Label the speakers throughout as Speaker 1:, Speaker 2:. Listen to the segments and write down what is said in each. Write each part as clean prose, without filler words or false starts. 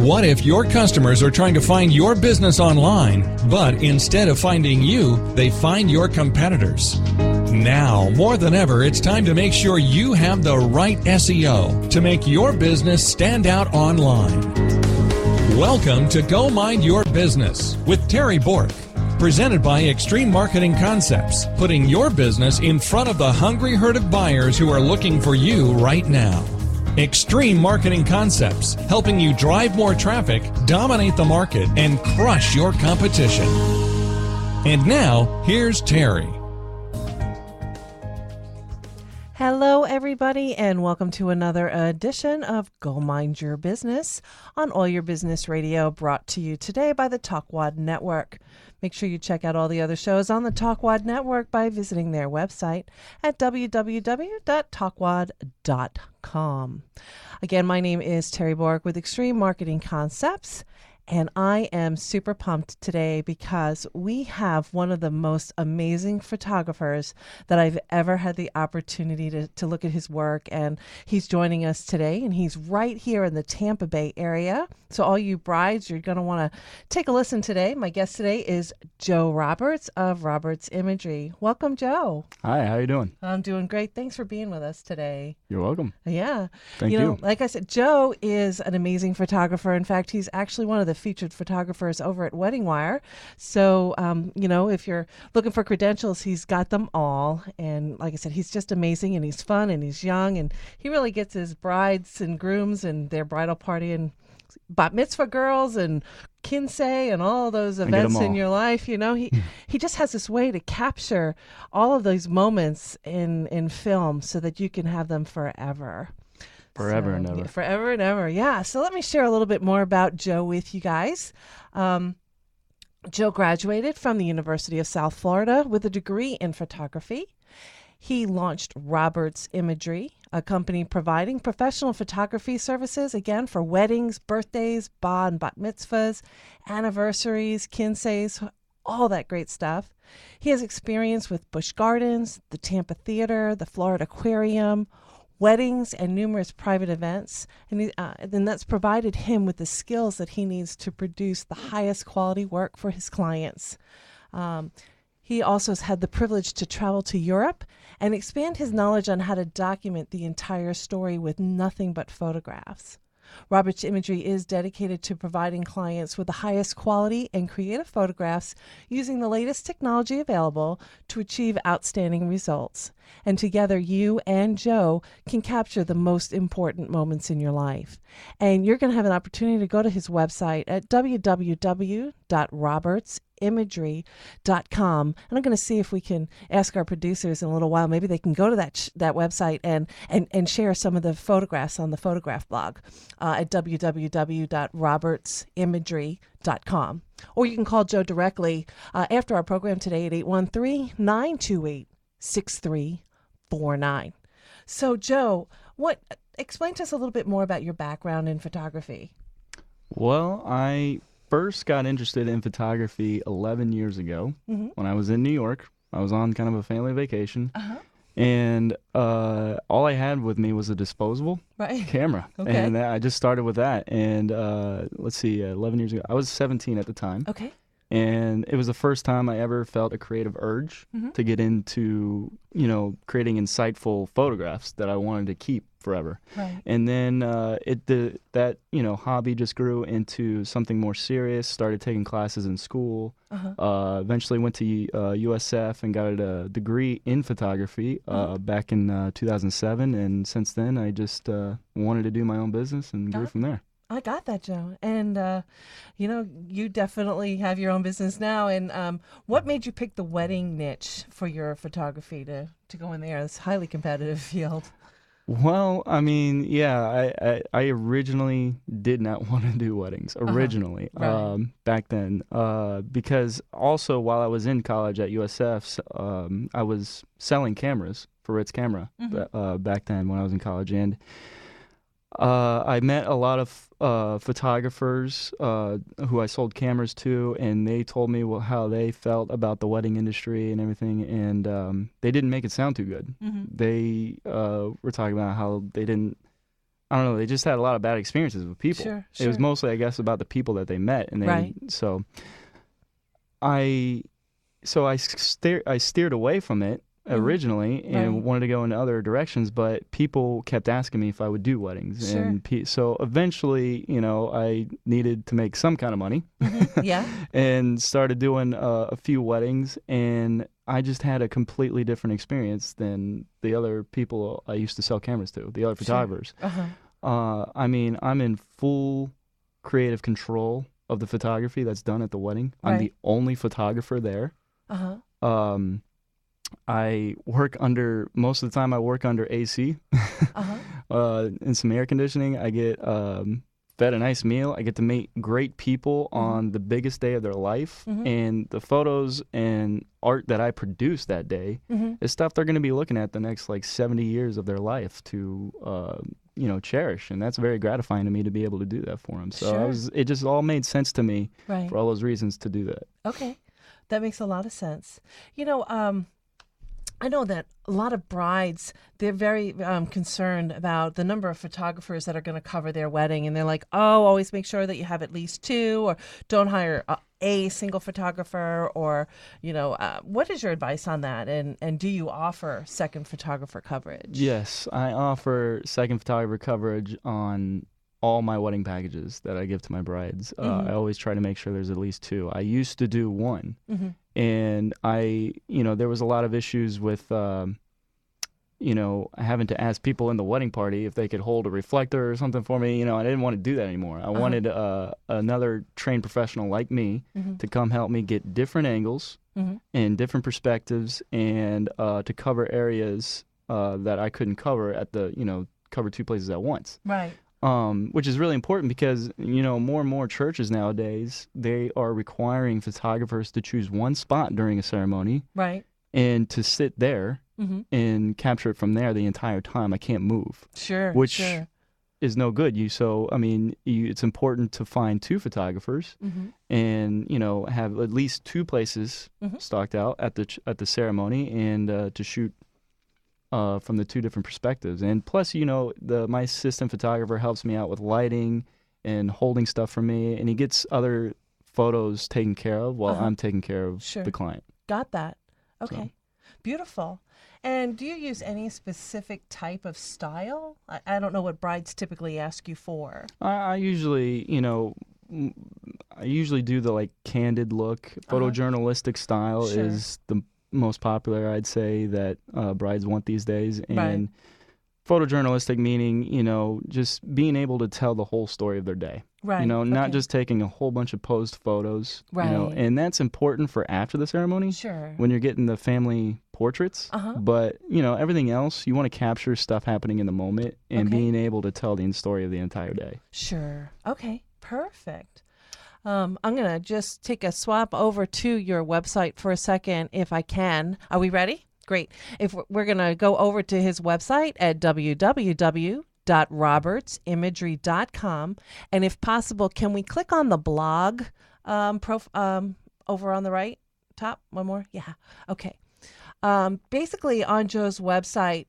Speaker 1: What if your customers are trying to find your business online, but instead of finding you, they find your competitors? Now, more than ever, it's time to make sure you have the right SEO to make your business stand out online. Welcome to Go Mind Your Business with Terry Bork, presented by Extreme Marketing Concepts, putting your business in front of the hungry herd of buyers who are looking for you right now. Extreme Marketing Concepts, helping you drive more traffic, dominate the market, and crush your competition. And now, here's Terry.
Speaker 2: Hello, everybody, and welcome to another edition of Go Mind Your Business on All Your Business Radio, brought to you today by the TalkWad Network. Make sure you check out all the other shows on the TalkWad Network by visiting their website at www.talkwad.com. Again, my name is Terry Bork with Extreme Marketing Concepts, and I am super pumped today because we have one of the most amazing photographers that I've ever had the opportunity to look at his work. And he's joining us today, and he's right here in the Tampa Bay area. So all you brides, you're going to want to take a listen today. My guest today is Joe Roberts of Roberts Imagery. Welcome, Joe.
Speaker 3: Hi, how you doing?
Speaker 2: I'm doing great. Thanks for being with us today.
Speaker 3: You're welcome.
Speaker 2: Yeah.
Speaker 3: Thank you.
Speaker 2: Like I said, Joe is an amazing photographer. In fact, he's actually one of the featured photographers over at Wedding Wire. So, if you're looking for credentials, he's got them all. And like I said, he's just amazing, and he's fun, and he's young, and he really gets his brides and grooms and their bridal party and bat mitzvah girls and kinsey and all those events in your life. He just has this way to capture all of those moments in film so that you can have them forever.
Speaker 3: Forever and ever.
Speaker 2: Forever and ever, yeah. So let me share a little bit more about Joe with you guys. Joe graduated from the University of South Florida with a degree in photography. He launched Roberts Imagery, a company providing professional photography services, again, for weddings, birthdays, bar and bat mitzvahs, anniversaries, kinseys, all that great stuff. He has experience with Busch Gardens, the Tampa Theater, the Florida Aquarium, weddings, and numerous private events. And then that's provided him with the skills that he needs to produce the highest quality work for his clients. He also has had the privilege to travel to Europe and expand his knowledge on how to document the entire story with nothing but photographs. Roberts Imagery is dedicated to providing clients with the highest quality and creative photographs using the latest technology available to achieve outstanding results. And together, you and Joe can capture the most important moments in your life. And you're going to have an opportunity to go to his website at www.robertsimagery.com. And I'm going to see if we can ask our producers in a little while. Maybe they can go to that website and share some of the photographs on the photograph blog at www.robertsimagery.com. Or you can call Joe directly after our program today at 813-928-6349. So, Joe, explain to us a little bit more about your background in photography.
Speaker 3: Well, I first got interested in photography 11 years ago when I was in New York. I was on kind of a family vacation. And all I had with me was a disposable camera.
Speaker 2: Okay.
Speaker 3: And I just started with that. And 11 years ago, I was 17 at the time.
Speaker 2: Okay.
Speaker 3: And it was the first time I ever felt a creative urge to get into, creating insightful photographs that I wanted to keep forever.
Speaker 2: Right.
Speaker 3: And then that hobby just grew into something more serious, started taking classes in school, eventually went to USF and got a degree in photography back in 2007. And since then, I just wanted to do my own business and grew from there.
Speaker 2: I got that, Joe. And, you definitely have your own business now. And what made you pick the wedding niche for your photography to go in there? It's a highly competitive field.
Speaker 3: Well, I mean, I originally did not want to do weddings,
Speaker 2: Right.
Speaker 3: back then, because also while I was in college at USF, I was selling cameras for Ritz Camera back then when I was in college. And I met a lot of photographers who I sold cameras to, and they told me how they felt about the wedding industry and everything, and they didn't make it sound too good. They were talking about how they didn't I don't know, they just had a lot of bad experiences with people.
Speaker 2: Sure,
Speaker 3: It was
Speaker 2: sure.
Speaker 3: mostly, I guess, about the people that they met, and
Speaker 2: Right.
Speaker 3: so I I steered away from it originally and
Speaker 2: Right.
Speaker 3: wanted to go in other directions, but people kept asking me if I would do weddings,
Speaker 2: Sure.
Speaker 3: and so eventually, I needed to make some kind of money,
Speaker 2: Yeah.
Speaker 3: and started doing a few weddings, and I just had a completely different experience than the other people I used to sell cameras to, the other photographers.
Speaker 2: Uh-huh.
Speaker 3: I mean, I'm in full creative control of the photography that's done at the wedding. I'm the
Speaker 2: Right.
Speaker 3: only photographer there.
Speaker 2: Uh-huh.
Speaker 3: Um, I work most of the time I work under AC,
Speaker 2: Uh-huh.
Speaker 3: and some air conditioning. I get fed a nice meal. I get to meet great people on the biggest day of their life. And the photos and art that I produce that day is stuff they're going to be looking at the next like 70 years of their life to, cherish. And that's very gratifying to me to be able to do that for them. So
Speaker 2: Sure.
Speaker 3: it just all made sense to me
Speaker 2: Right.
Speaker 3: for all those reasons to do that.
Speaker 2: Okay. That makes a lot of sense. I know that a lot of brides, they're very concerned about the number of photographers that are going to cover their wedding. And they're like, oh, always make sure that you have at least two, or don't hire a single photographer, or, what is your advice on that? And do you offer second photographer coverage?
Speaker 3: Yes, I offer second photographer coverage on all my wedding packages that I give to my brides. I always try to make sure there's at least two. I used to do one, and there was a lot of issues with, having to ask people in the wedding party if they could hold a reflector or something for me. I didn't want to do that anymore. I wanted another trained professional like me to come help me get different angles and different perspectives, and to cover areas that I couldn't cover cover two places at once.
Speaker 2: Right.
Speaker 3: Which is really important because, more and more churches nowadays, they are requiring photographers to choose one spot during a ceremony
Speaker 2: Right.
Speaker 3: and to sit there and capture it from there the entire time. I can't move,
Speaker 2: Sure.
Speaker 3: which
Speaker 2: Sure.
Speaker 3: is no good. It's important to find two photographers and, have at least two places stocked out at the ceremony, and to shoot from the two different perspectives. And plus, my assistant photographer helps me out with lighting and holding stuff for me, and he gets other photos taken care of while I'm taking care of
Speaker 2: Sure.
Speaker 3: the client.
Speaker 2: Got that. Okay. Beautiful. And do you use any specific type of style? I don't know what brides typically ask you for.
Speaker 3: I usually, I usually do the like candid look. Photojournalistic style
Speaker 2: Sure.
Speaker 3: is the most popular, I'd say, that brides want these days. And
Speaker 2: Right.
Speaker 3: photojournalistic meaning, just being able to tell the whole story of their day.
Speaker 2: Right.
Speaker 3: Not
Speaker 2: Okay.
Speaker 3: just taking a whole bunch of posed photos.
Speaker 2: Right.
Speaker 3: And that's important for after the ceremony.
Speaker 2: Sure.
Speaker 3: When you're getting the family portraits. But, everything else, you want to capture stuff happening in the moment and
Speaker 2: Okay.
Speaker 3: being able to tell the story of the entire day.
Speaker 2: Sure. Okay. Perfect. I'm going to just take a swap over to your website for a second, if I can. Are we ready? Great. If we're going to go over to his website at www.robertsimagery.com. And if possible, can we click on the blog over on the right top? One more? Yeah. Okay. Basically, on Joe's website,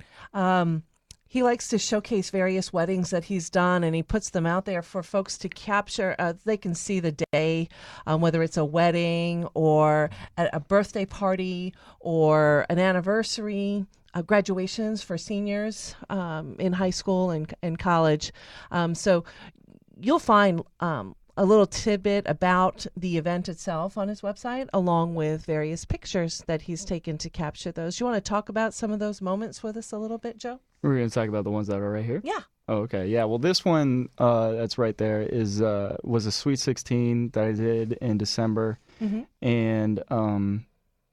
Speaker 2: he likes to showcase various weddings that he's done, and he puts them out there for folks to capture. They can see the day, whether it's a wedding or a birthday party or an anniversary, graduations for seniors in high school and college. So you'll find a little tidbit about the event itself on his website, along with various pictures that he's taken to capture those. You want to talk about some of those moments with us a little bit, Joe?
Speaker 3: We're going to talk about the ones that are right here?
Speaker 2: Yeah.
Speaker 3: Oh, okay. Yeah. Well, this one that's right there was a Sweet 16 that I did in December. And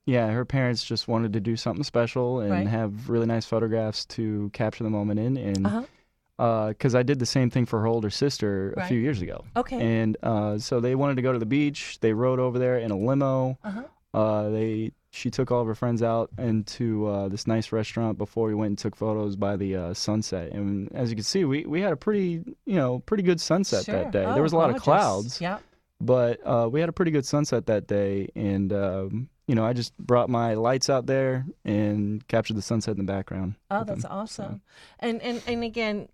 Speaker 3: her parents just wanted to do something special and
Speaker 2: Right.
Speaker 3: have really nice photographs to capture the moment in. And
Speaker 2: Uh-huh.
Speaker 3: because I did the same thing for her older sister a few
Speaker 2: Right.
Speaker 3: years ago.
Speaker 2: Okay.
Speaker 3: And so they wanted to go to the beach. They rode over there in a limo. She took all of her friends out into this nice restaurant before we went and took photos by the sunset. And as you can see, we had a pretty good sunset
Speaker 2: Sure.
Speaker 3: that day.
Speaker 2: Oh,
Speaker 3: There was a lot of
Speaker 2: gorgeous.
Speaker 3: clouds,
Speaker 2: Yeah.
Speaker 3: but we had a pretty good sunset that day. And I just brought my lights out there and captured the sunset in the background.
Speaker 2: Oh,
Speaker 3: with
Speaker 2: that's
Speaker 3: them.
Speaker 2: awesome. And again,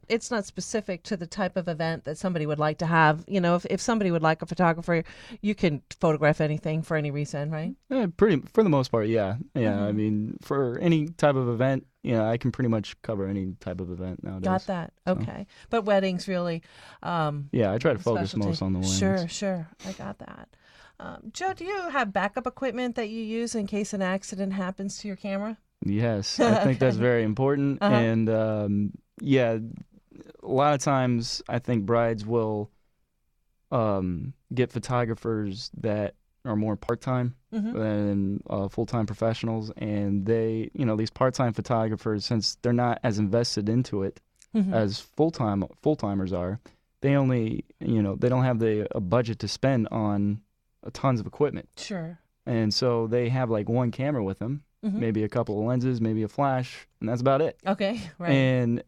Speaker 2: it's not specific to the type of event that somebody would like to have. If somebody would like a photographer, you can photograph anything for any reason, right?
Speaker 3: Yeah, pretty for the most part, yeah. Yeah, I
Speaker 2: Mhm.
Speaker 3: mean, for any type of event, I can pretty much cover any type of event nowadays.
Speaker 2: Got that.
Speaker 3: So,
Speaker 2: Okay. But weddings really,
Speaker 3: yeah, I try to focus
Speaker 2: specialty.
Speaker 3: most on the weddings.
Speaker 2: Sure, sure. I got that. Joe, do you have backup equipment that you use in case an accident happens to your camera?
Speaker 3: Yes, I think that's
Speaker 2: Okay.
Speaker 3: very important.
Speaker 2: Uh-huh.
Speaker 3: And yeah, a lot of times I think brides will get photographers that are more part-time
Speaker 2: Mm-hmm.
Speaker 3: than full-time professionals, and these part-time photographers, since they're not as invested into it
Speaker 2: Mm-hmm.
Speaker 3: as full-timers are, they only they don't have a budget to spend on tons of equipment,
Speaker 2: Sure.
Speaker 3: and so they have like one camera with them,
Speaker 2: Mm-hmm.
Speaker 3: maybe a couple of lenses, maybe a flash, and that's about it.
Speaker 2: Okay. Right.
Speaker 3: And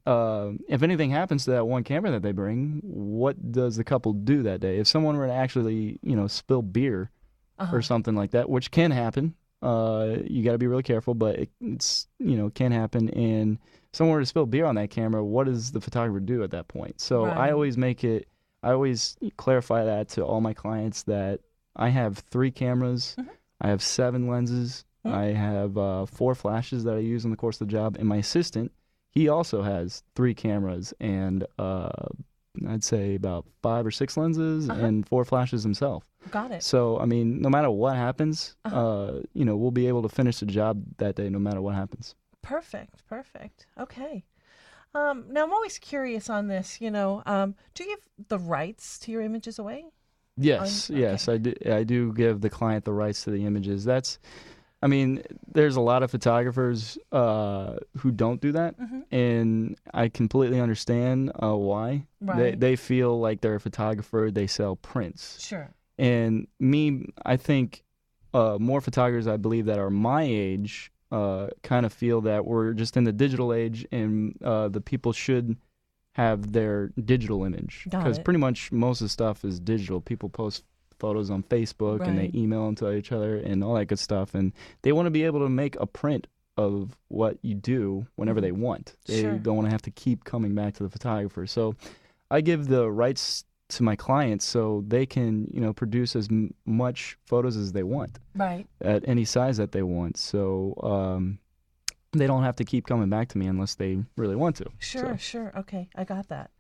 Speaker 3: if anything happens to that one camera that they bring, what does the couple do that day? If someone were to actually, spill beer
Speaker 2: Uh-huh.
Speaker 3: or something like that, which can happen, you got to be really careful, but it's, can happen. And if someone were to spill beer on that camera, what does the photographer do at that point? So
Speaker 2: Right.
Speaker 3: I always clarify that to all my clients that I have 3 cameras,
Speaker 2: Mhm.
Speaker 3: I have 7 lenses,
Speaker 2: Mhm.
Speaker 3: I have 4 flashes that I use in the course of the job, and my assistant, he also has 3 cameras and I'd say about 5 or 6 lenses
Speaker 2: Uh-huh.
Speaker 3: and 4 flashes himself.
Speaker 2: Got it.
Speaker 3: So I mean, no matter what happens,
Speaker 2: Uh-huh.
Speaker 3: we'll be able to finish the job that day, no matter what happens.
Speaker 2: Perfect. Perfect. Okay. Now I'm always curious on this. Do you give the rights to your images away?
Speaker 3: Yes,
Speaker 2: Okay.
Speaker 3: yes, I do give the client the rights to the images. I mean, there's a lot of photographers who don't do that,
Speaker 2: Mm-hmm.
Speaker 3: and I completely understand why.
Speaker 2: Right.
Speaker 3: They feel like they're a photographer. They sell prints,
Speaker 2: Sure.
Speaker 3: and me, I think more photographers, I believe, that are my age, kind of feel that we're just in the digital age, and the people should have their digital image,
Speaker 2: Got
Speaker 3: because
Speaker 2: it.
Speaker 3: pretty much most of the stuff is digital. People post photos on Facebook and they
Speaker 2: Right.
Speaker 3: email them to each other and all that good stuff, and they want to be able to make a print of what you do whenever they want. They
Speaker 2: Sure.
Speaker 3: don't want to have to keep coming back to the photographer. So I give the rights to my clients so they can produce as much photos as they want
Speaker 2: Right.
Speaker 3: at any size that they want. So they don't have to keep coming back to me unless they really want to.
Speaker 2: Sure,
Speaker 3: So,
Speaker 2: sure. Okay, I got that.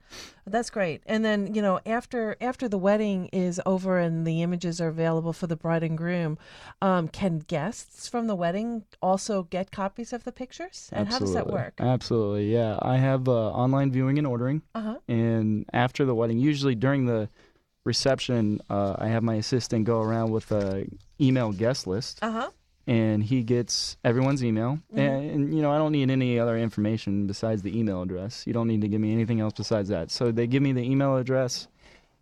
Speaker 2: That's great. And then, after the wedding is over and the images are available for the bride and groom, can guests from the wedding also get copies of the pictures? And how does that
Speaker 3: absolutely.
Speaker 2: work?
Speaker 3: Absolutely, yeah. I have online viewing and ordering,
Speaker 2: Uh-huh.
Speaker 3: and after the wedding, usually during the reception, I have my assistant go around with a email guest list,
Speaker 2: Uh-huh.
Speaker 3: and he gets everyone's email.
Speaker 2: Mhm.
Speaker 3: And I don't need any other information besides the email address. You don't need to give me anything else besides that. So they give me the email address,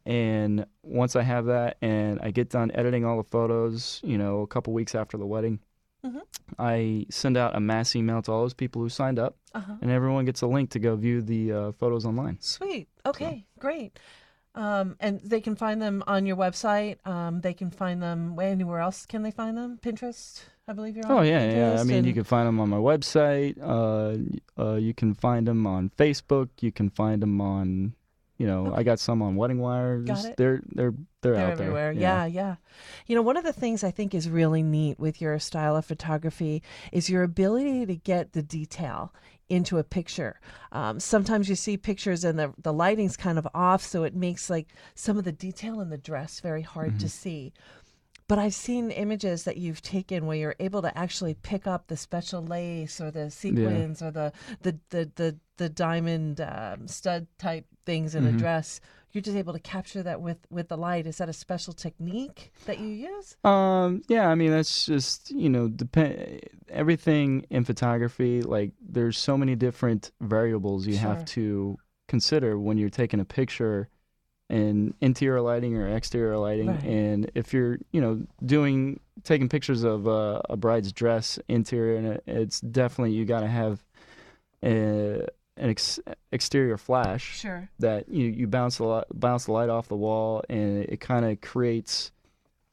Speaker 3: and once I have that and I get done editing all the photos, a couple weeks after the wedding,
Speaker 2: Mhm.
Speaker 3: I send out a mass email to all those people who signed up,
Speaker 2: Uh-huh.
Speaker 3: and everyone gets a link to go view the photos online.
Speaker 2: Sweet. Okay, great. And they can find them on your website. They can find them anywhere else. Can they find them? Pinterest, I believe you're on.
Speaker 3: Oh yeah, yeah. I
Speaker 2: Pinterest
Speaker 3: mean, you
Speaker 2: and-
Speaker 3: can find them on my website. You can find them on Facebook. You can find them on, I got some on Wedding Wire.
Speaker 2: Got
Speaker 3: Just-
Speaker 2: it.
Speaker 3: They're
Speaker 2: They're
Speaker 3: out
Speaker 2: everywhere.
Speaker 3: there.
Speaker 2: Yeah, yeah. One of the things I think is really neat with your style of photography is your ability to get the detail into a picture. Sometimes you see pictures and the lighting's kind of off, so it makes like some of the detail in the dress very hard to see. But I've seen images that you've taken where you're able to actually pick up the special lace or the sequins or the diamond stud type things in a dress. You're just able to capture that with the light. Is that a special technique that you use?
Speaker 3: Yeah, I mean, that's just, everything in photography, like there's so many different variables you have
Speaker 2: Sure.
Speaker 3: to consider when you're taking a picture, and interior lighting or exterior lighting.
Speaker 2: Right.
Speaker 3: And if you're, taking pictures of a bride's dress interior, and it's definitely, you got to have an exterior flash
Speaker 2: Sure.
Speaker 3: that you bounce the light off the wall, and it kind of creates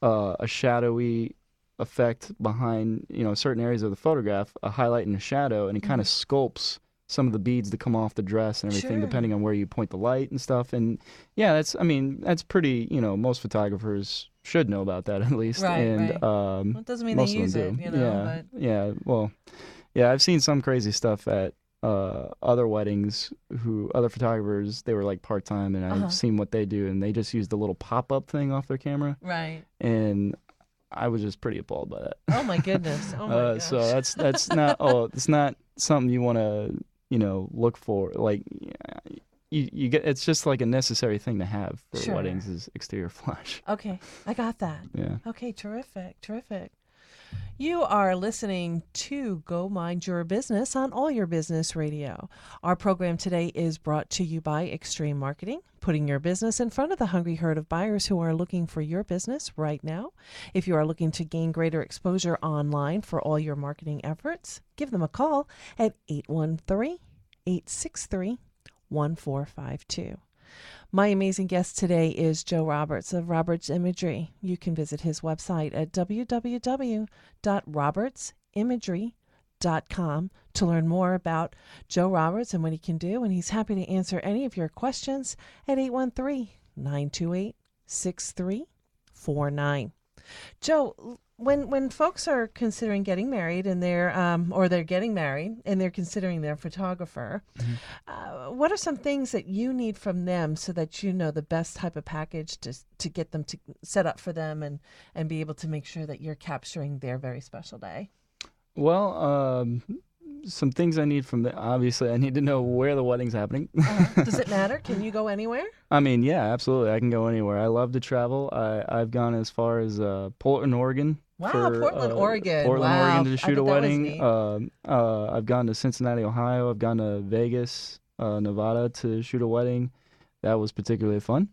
Speaker 3: a shadowy effect behind, certain areas of the photograph, a highlight and a shadow, and it kind of sculpts some of the beads that come off the dress and everything,
Speaker 2: Sure.
Speaker 3: depending on where you point the light and stuff. And yeah, that's pretty, most photographers should know about that at least.
Speaker 2: Right,
Speaker 3: and
Speaker 2: right. Well, it doesn't mean
Speaker 3: most
Speaker 2: they use
Speaker 3: of
Speaker 2: it,
Speaker 3: them do.
Speaker 2: but
Speaker 3: Yeah. Well, yeah, I've seen some crazy stuff at other weddings. Other photographers, they were like part-time, and I've seen what they do, and they just use the little pop-up thing off their camera,
Speaker 2: right.
Speaker 3: and I was just pretty appalled by that.
Speaker 2: Oh my goodness. Oh my gosh.
Speaker 3: So that's not it's not something you want to look for. Like you get, it's just like a necessary thing to have for
Speaker 2: Sure.
Speaker 3: weddings is exterior flash.
Speaker 2: Okay, I got that.
Speaker 3: Yeah.
Speaker 2: Okay, terrific, terrific. You are listening to Go Mind Your Business on All Your Business Radio. Our program today is brought to you by Extreme Marketing, putting your business in front of the hungry herd of buyers who are looking for your business right now. If you are looking to gain greater exposure online for all your marketing efforts, give them a call at 813-863-1452. My amazing guest today is Joe Roberts of Roberts Imagery. You can visit his website at www.robertsimagery.com to learn more about Joe Roberts and what he can do, and he's happy to answer any of your questions at 813-928-6349. Joe, when folks are considering getting married and they're getting married and they're considering their photographer, what are some things that you need from them so that you know the best type of package to get them to set up for them and be able to make sure that you're capturing their very special day?
Speaker 3: Well, some things I need from obviously I need to know where the wedding's happening.
Speaker 2: Does it matter? Can you go anywhere?
Speaker 3: I mean, yeah, absolutely. I can go anywhere. I love to travel. I've gone as far as Portland, Oregon.
Speaker 2: Wow, Portland, Oregon.
Speaker 3: Portland,
Speaker 2: Wow.
Speaker 3: Oregon to shoot a
Speaker 2: I bet that was
Speaker 3: wedding.
Speaker 2: neat.
Speaker 3: I've gone to Cincinnati, Ohio. I've gone to Vegas, Nevada to shoot a wedding. That was particularly fun.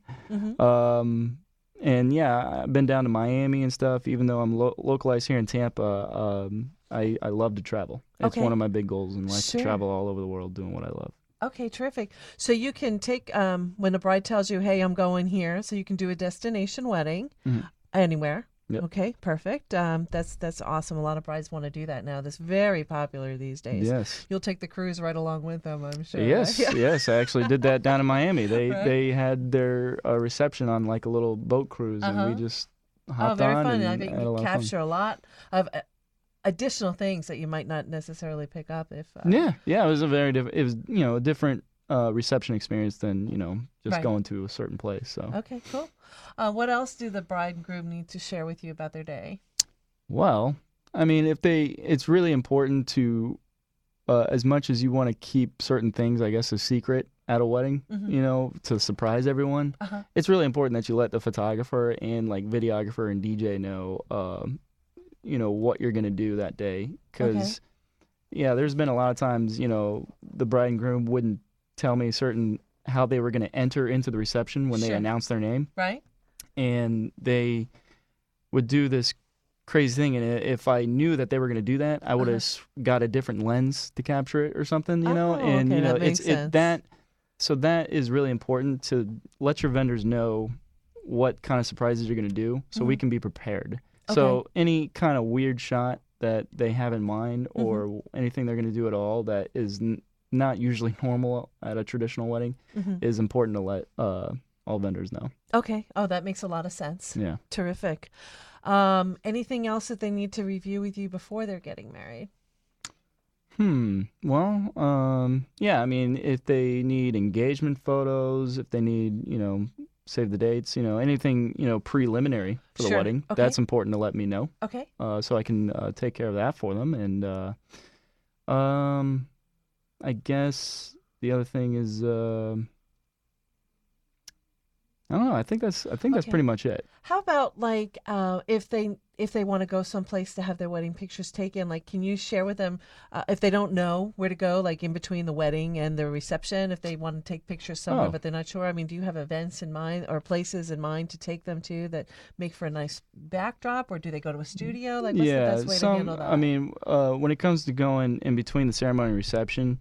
Speaker 3: And yeah, I've been down to Miami and stuff. Even though I'm localized here in Tampa, I love to travel. It's
Speaker 2: Okay.
Speaker 3: one of my big goals in life,
Speaker 2: Sure.
Speaker 3: to travel all over the world doing what I love.
Speaker 2: Okay, terrific. So you can take, when the bride tells you, hey, I'm going here, so you can do a destination wedding anywhere.
Speaker 3: Yep.
Speaker 2: Okay, perfect. That's awesome. A lot of brides want to do that now. That's very popular these days.
Speaker 3: Yes.
Speaker 2: You'll take the cruise right along with them, I'm sure.
Speaker 3: Yes,
Speaker 2: right? Yeah.
Speaker 3: yes. I actually did that down in Miami. They
Speaker 2: Right.
Speaker 3: they had their reception on like a little boat cruise, and we just hopped
Speaker 2: Oh, very
Speaker 3: on
Speaker 2: fun.
Speaker 3: and
Speaker 2: I think
Speaker 3: had a
Speaker 2: you
Speaker 3: lot of fun.
Speaker 2: capture a lot of additional things that you might not necessarily pick up if.
Speaker 3: Yeah. It was a very different. It was a different reception experience than just
Speaker 2: Right.
Speaker 3: going to a certain place. So
Speaker 2: Okay, cool. What else do the bride and groom need to share with you about their day?
Speaker 3: well, I mean, it's really important to, as much as you want to keep certain things, I guess, a secret at a wedding, to surprise everyone. It's really important that you let the photographer and like videographer and DJ know, what you're gonna do that day. Because, yeah, there's been a lot of times, the bride and groom wouldn't tell me how they were gonna enter into the reception when they
Speaker 2: Sure.
Speaker 3: announced their name,
Speaker 2: Right?
Speaker 3: and they would do this crazy thing, and if I knew that they were going to do that, I would have got a different lens to capture it or something,
Speaker 2: Oh,
Speaker 3: and
Speaker 2: okay, that makes sense.
Speaker 3: so that is really important, to let your vendors know what kind of surprises you're going to do, so we can be prepared. So any kind of weird shot that they have in mind, or anything they're going to do at all that is not usually normal at a traditional wedding, is important to let all vendors know.
Speaker 2: Okay. Oh, that makes a lot of sense.
Speaker 3: Yeah.
Speaker 2: Terrific. Anything else that they need to review with you before they're getting married?
Speaker 3: Well, yeah, I mean, if they need engagement photos, if they need, save the dates, anything, preliminary for the
Speaker 2: Sure.
Speaker 3: wedding,
Speaker 2: Okay.
Speaker 3: that's important to let me know,
Speaker 2: Okay.
Speaker 3: so I can take care of that for them. And I guess the other thing is, I don't know. I think that's pretty much it.
Speaker 2: How about like if they want to go someplace to have their wedding pictures taken, like can you share with them if they don't know where to go, like in between the wedding and the reception, if they want to take pictures somewhere but they're not sure? I mean, do you have events in mind or places in mind to take them to that make for a nice backdrop, or do they go to a studio? Like what's the best way to handle that?
Speaker 3: I mean, when it comes to going in between the ceremony and reception,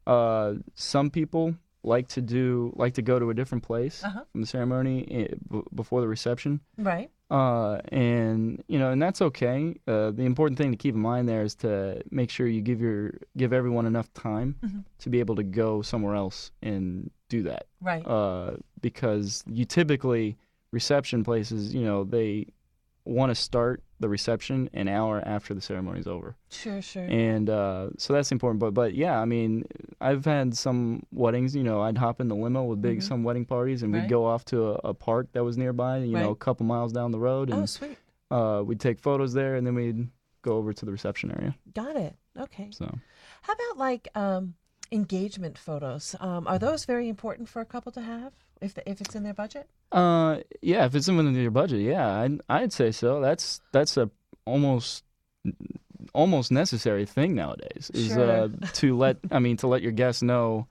Speaker 3: some people like to go to a different place from the ceremony before the reception.
Speaker 2: Right.
Speaker 3: And and that's okay. The important thing to keep in mind there is to make sure you give everyone enough time to be able to go somewhere else and do that.
Speaker 2: Right.
Speaker 3: Because you typically reception places, they want to start the reception an hour after the ceremony's over.
Speaker 2: Sure.
Speaker 3: And so that's important. But yeah, I mean, I've had some weddings, I'd hop in the limo with some wedding parties, and
Speaker 2: Right.
Speaker 3: we'd go off to a park that was nearby,
Speaker 2: Right.
Speaker 3: a couple miles down the road. And
Speaker 2: Sweet.
Speaker 3: we'd take photos there, and then we'd go over to the reception area.
Speaker 2: Got it. Okay.
Speaker 3: So
Speaker 2: How about like engagement photos? Are those very important for a couple to have if it's in their budget?
Speaker 3: yeah, if it's within your budget, yeah, I'd say so. That's a almost necessary thing nowadays, is
Speaker 2: Sure.
Speaker 3: to let your guests know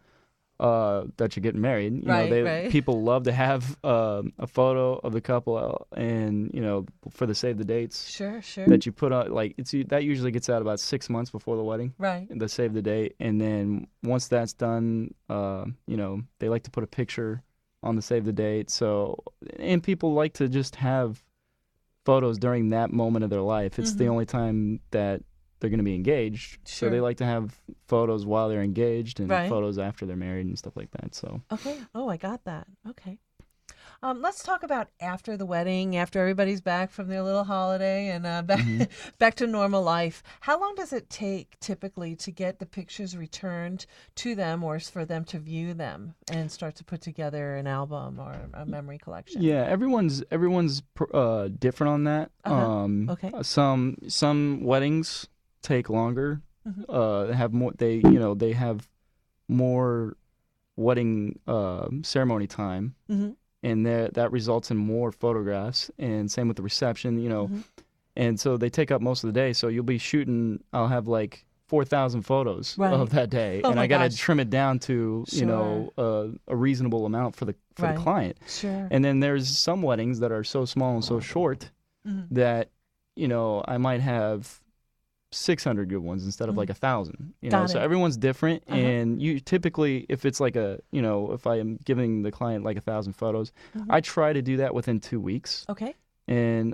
Speaker 3: that you're getting married.
Speaker 2: Right.
Speaker 3: People love to have a photo of the couple, and for the save the dates
Speaker 2: Sure.
Speaker 3: that you put on, like that usually gets out about 6 months before the wedding.
Speaker 2: Right.
Speaker 3: The save the date, and then once that's done, they like to put a picture on the save the date. So, and people like to just have photos during that moment of their life. It's the only time that they're going to be engaged.
Speaker 2: Sure.
Speaker 3: So they like to have photos while they're engaged and
Speaker 2: Right.
Speaker 3: photos after they're married and stuff like that. So
Speaker 2: Okay. Oh, I got that. Okay. Let's talk about after the wedding, after everybody's back from their little holiday and back to normal life. How long does it take typically to get the pictures returned to them, or for them to view them and start to put together an album or a memory collection?
Speaker 3: yeah, everyone's different on that.
Speaker 2: Okay.
Speaker 3: Some weddings take longer. Have more. They have more wedding ceremony time. And that results in more photographs, and same with the reception, and so they take up most of the day. So you'll be shooting, I'll have like 4,000 photos
Speaker 2: Right.
Speaker 3: of that day,
Speaker 2: Oh
Speaker 3: and
Speaker 2: my
Speaker 3: I got to
Speaker 2: gosh.
Speaker 3: trim it down to,
Speaker 2: Sure.
Speaker 3: a reasonable amount for the
Speaker 2: Right.
Speaker 3: client.
Speaker 2: Sure.
Speaker 3: And then there's some weddings that are so small and so short that, I might have 600 good ones instead of like 1,000.
Speaker 2: Got
Speaker 3: So
Speaker 2: it.
Speaker 3: everyone's different, and you typically, if it's like if I am giving the client like 1,000 photos, I try to do that within 2 weeks.
Speaker 2: Okay.
Speaker 3: And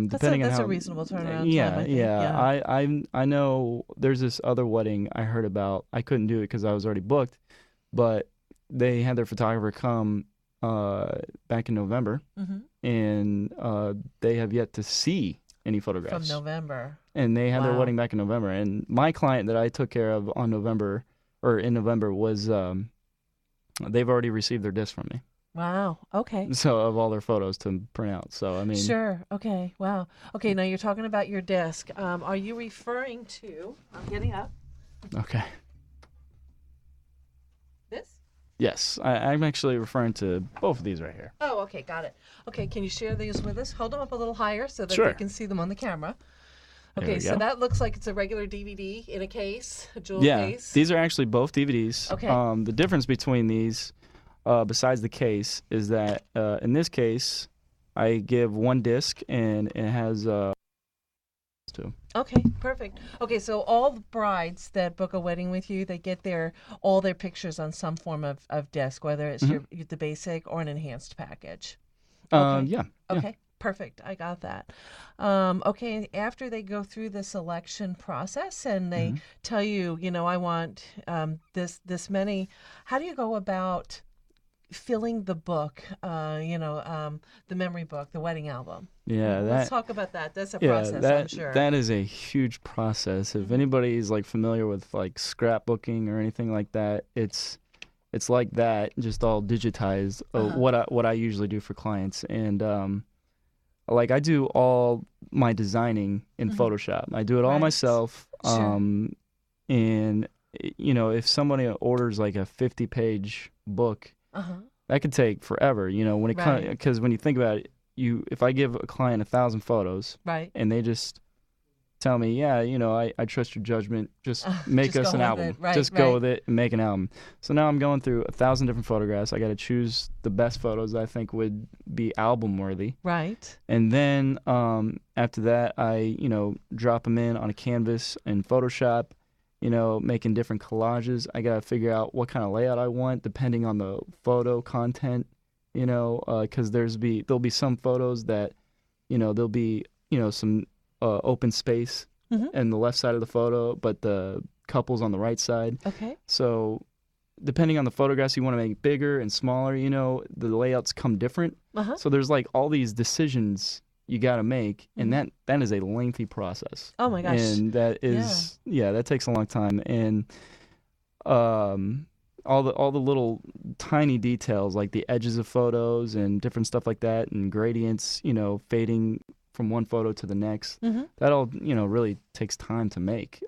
Speaker 3: depending on
Speaker 2: that's
Speaker 3: how
Speaker 2: a reasonable turnaround
Speaker 3: yeah,
Speaker 2: time, I think.
Speaker 3: yeah. I know there's this other wedding I heard about. I couldn't do it because I was already booked, but they had their photographer come back in November, and they have yet to see any
Speaker 2: From
Speaker 3: photographs.
Speaker 2: November.
Speaker 3: And they had their
Speaker 2: Wow.
Speaker 3: wedding back in November. And my client that I took care of in November was they've already received their disc from me.
Speaker 2: Wow. Okay.
Speaker 3: So of all their photos to print out. So I mean,
Speaker 2: Sure. Okay. Wow. Okay. Now you're talking about your disc. Are you referring to? I'm getting up.
Speaker 3: okay.
Speaker 2: This?
Speaker 3: Yes, I'm actually referring to both of these right here.
Speaker 2: Oh, okay. Got it. Okay. Can you share these with us? Hold them up a little higher so that
Speaker 3: Sure.
Speaker 2: they can see them on the camera.
Speaker 3: There
Speaker 2: Okay.
Speaker 3: we
Speaker 2: So
Speaker 3: go.
Speaker 2: that looks like it's a regular DVD in a case, a jewel
Speaker 3: Yeah,
Speaker 2: case.
Speaker 3: these are actually both DVDs.
Speaker 2: Okay.
Speaker 3: The difference between these, besides the case, is that in this case, I give one disc and it has two.
Speaker 2: Okay, perfect. Okay, so all the brides that book a wedding with you, they get all their pictures on some form of disc, whether it's the basic or an enhanced package. Okay.
Speaker 3: Yeah.
Speaker 2: Okay, perfect. I got that. Okay, after they go through the selection process and they tell you, I want this many. How do you go about filling the book? The memory book, the wedding album.
Speaker 3: Yeah,
Speaker 2: Let's talk about that. That's a
Speaker 3: yeah,
Speaker 2: process, I'm sure.
Speaker 3: that is a huge process. If anybody's like familiar with like scrapbooking or anything like that, it's like that, just all digitized. What I usually do for clients, and like I do all my designing in Photoshop. I do it all
Speaker 2: Right.
Speaker 3: myself.
Speaker 2: Sure.
Speaker 3: And if somebody orders like a 50-page book, that could take forever. When it comes,
Speaker 2: Right.
Speaker 3: because when you think about it, if I give a client 1,000 photos
Speaker 2: Right.
Speaker 3: and they just tell me, yeah, I trust your judgment, just make
Speaker 2: just
Speaker 3: us
Speaker 2: go
Speaker 3: an
Speaker 2: with
Speaker 3: album.
Speaker 2: it. Right,
Speaker 3: Just go
Speaker 2: right.
Speaker 3: with it and make an album. So now I'm going through 1,000 different photographs. I got to choose the best photos that I think would be album worthy.
Speaker 2: Right.
Speaker 3: And then after that, I, drop them in on a canvas in Photoshop, making different collages. I got to figure out what kind of layout I want depending on the photo content, because there'll be some photos that, there'll be, some open space in the left side of the photo, but the couple's on the right side.
Speaker 2: Okay.
Speaker 3: So depending on the photographs, you want to make it bigger and smaller, the layouts come different. So there's like all these decisions you got to make, and that is a lengthy process.
Speaker 2: Oh my gosh.
Speaker 3: And that is, that takes a long time. And all the little tiny details, like the edges of photos and different stuff like that, and gradients, fading from one photo to the next, that all, really takes time to make.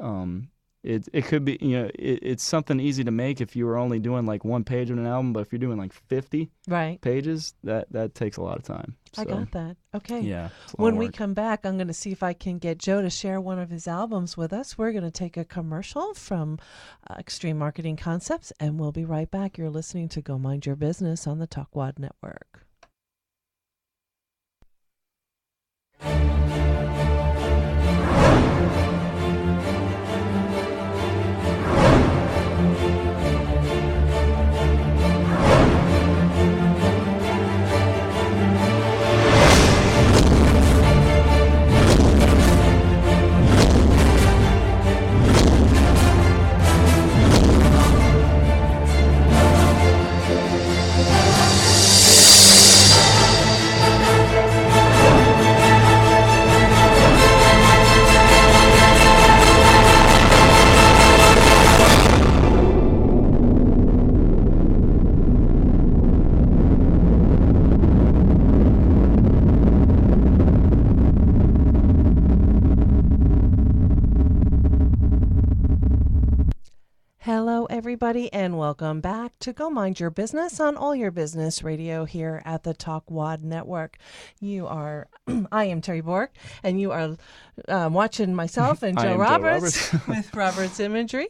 Speaker 3: It could be, it's something easy to make if you were only doing like one page of an album, but if you're doing like 50 pages, that takes a lot of time. So,
Speaker 2: I got that. Okay.
Speaker 3: Yeah.
Speaker 2: When we come back, I'm going to see if I can get Joe to share one of his albums with us. We're going to take a commercial from Extreme Marketing Concepts, and we'll be right back. You're listening to Go Mind Your Business on the Talkwad Network. Hello, everybody, and welcome back to Go Mind Your Business on All Your Business Radio here at the Talkwad Network. I am Terry Bork, and you are watching myself and Joe Roberts with Roberts Imagery.